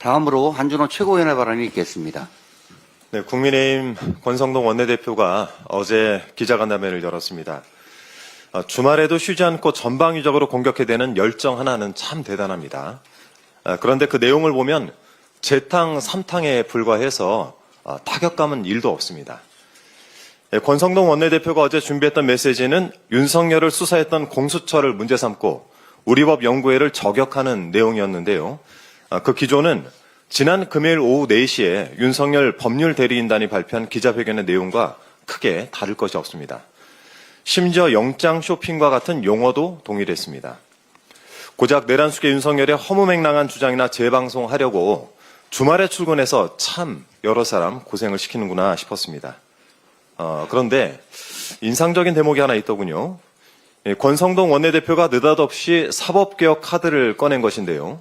다음으로 한준호 최고위원의 발언이 있겠습니다. 네, 국민의힘 권성동 원내대표가 어제 기자간담회를 열었습니다. 주말에도 쉬지 않고 전방위적으로 공격해대는 열정 하나는 참 대단합니다. 그런데 그 내용을 보면 재탕, 삼탕에 불과해서 타격감은 1도 없습니다. 권성동 원내대표가 어제 준비했던 메시지는 윤석열을 수사했던 공수처를 문제 삼고 우리법 연구회를 저격하는 내용이었는데요. 그 기조는 지난 금요일 오후 4시에 윤석열 법률 대리인단이 발표한 기자회견의 내용과 크게 다를 것이 없습니다. 심지어 영장 쇼핑과 같은 용어도 동일했습니다. 고작 내란숙의 윤석열의 허무맹랑한 주장이나 재방송하려고 주말에 출근해서 참 여러 사람 고생을 시키는구나 싶었습니다. 그런데 인상적인 대목이 하나 있더군요. 권성동 원내대표가 느닷없이 사법개혁 카드를 꺼낸 것인데요.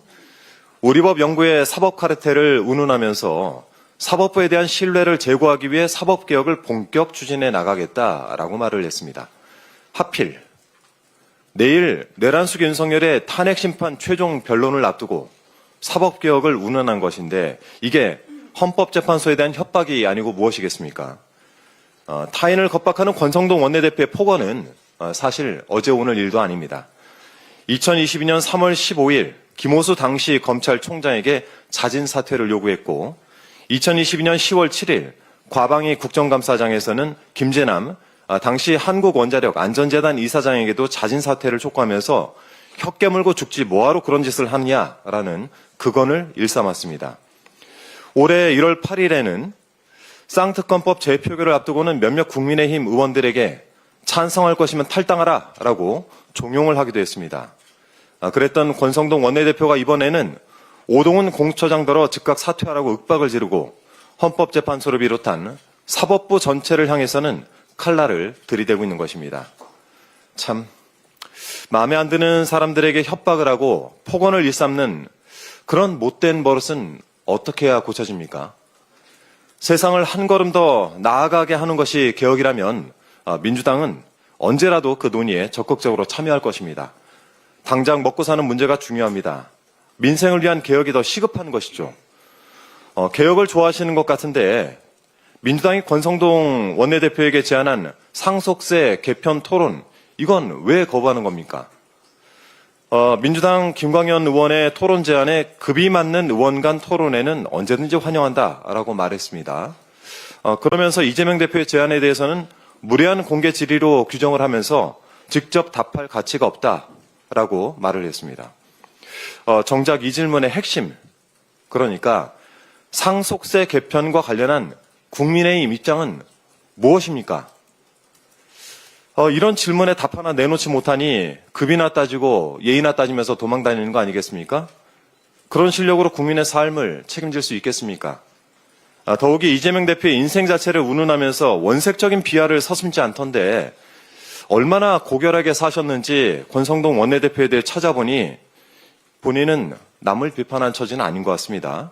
우리법 연구의 사법 카르텔을 운운하면서 사법부에 대한 신뢰를 제고하기 위해 사법개혁을 본격 추진해 나가겠다라고 말을 했습니다. 하필 내일 내란숙 윤석열의 탄핵심판 최종 변론을 앞두고 사법개혁을 운운한 것인데 이게 헌법재판소에 대한 협박이 아니고 무엇이겠습니까? 타인을 겁박하는 권성동 원내대표의 폭언은 사실 어제 오늘 일도 아닙니다. 2022년 3월 15일 김호수 당시 검찰총장에게 자진 사퇴를 요구했고 2022년 10월 7일 과방위 국정감사장에서는 김재남 당시 한국원자력안전재단 이사장에게도 자진 사퇴를 촉구하면서 혀 깨물고 죽지 뭐하러 그런 짓을 하느냐라는 극언을 일삼았습니다. 올해 1월 8일에는 쌍특검법 재표결을 앞두고는 몇몇 국민의힘 의원들에게 찬성할 것이면 탈당하라 라고 종용을 하기도 했습니다. 그랬던 권성동 원내대표가 이번에는 오동훈 공처장더러 즉각 사퇴하라고 윽박을 지르고 헌법재판소를 비롯한 사법부 전체를 향해서는 칼날을 들이대고 있는 것입니다. 참 마음에 안 드는 사람들에게 협박을 하고 폭언을 일삼는 그런 못된 버릇은 어떻게 해야 고쳐집니까? 세상을 한 걸음 더 나아가게 하는 것이 개혁이라면 민주당은 언제라도 그 논의에 적극적으로 참여할 것입니다. 당장 먹고 사는 문제가 중요합니다. 민생을 위한 개혁이 더 시급한 것이죠. 개혁을 좋아하시는 것 같은데 민주당이 권성동 원내대표에게 제안한 상속세 개편 토론 이건 왜 거부하는 겁니까? 민주당 김광현 의원의 토론 제안에 급이 맞는 의원 간 토론에는 언제든지 환영한다라고 말했습니다. 그러면서 이재명 대표의 제안에 대해서는 무례한 공개 질의로 규정을 하면서 직접 답할 가치가 없다라고 말을 했습니다. 정작 이 질문의 핵심, 그러니까 상속세 개편과 관련한 국민의힘 입장은 무엇입니까? 이런 질문에 답 하나 내놓지 못하니 급이나 따지고 예의나 따지면서 도망다니는 거 아니겠습니까? 그런 실력으로 국민의 삶을 책임질 수 있겠습니까? 더욱이 이재명 대표의 인생 자체를 운운하면서 원색적인 비하를 서슴지 않던데 얼마나 고결하게 사셨는지 권성동 원내대표에 대해 찾아보니 본인은 남을 비판한 처지는 아닌 것 같습니다.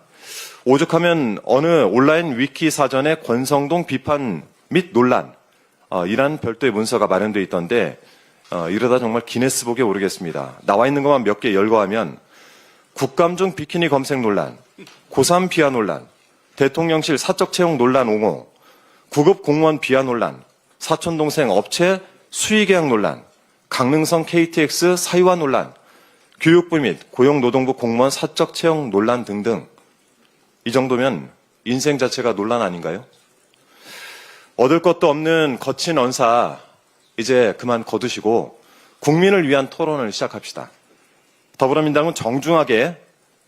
오죽하면 어느 온라인 위키 사전에 권성동 비판 및 논란 이란 별도의 문서가 마련되어 있던데 이러다 정말 기네스북에 오르겠습니다. 나와 있는 것만 몇 개 열거하면 국감중 비키니 검색 논란, 고3 비하 논란, 대통령실 사적 채용 논란 옹호, 구급 공무원 비하 논란, 사촌동생 업체 수의계약 논란, 강릉성 KTX 사유화 논란, 교육부 및 고용노동부 공무원 사적 채용 논란 등등 이 정도면 인생 자체가 논란 아닌가요? 얻을 것도 없는 거친 언사 이제 그만 거두시고 국민을 위한 토론을 시작합시다. 더불어민주당은 정중하게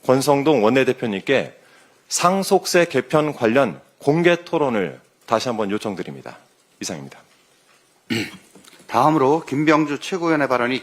권성동 원내대표님께 상속세 개편 관련 공개 토론을 다시 한번 요청드립니다. 이상입니다. 다음으로 김병주 최고위원의 발언이 있겠습니다.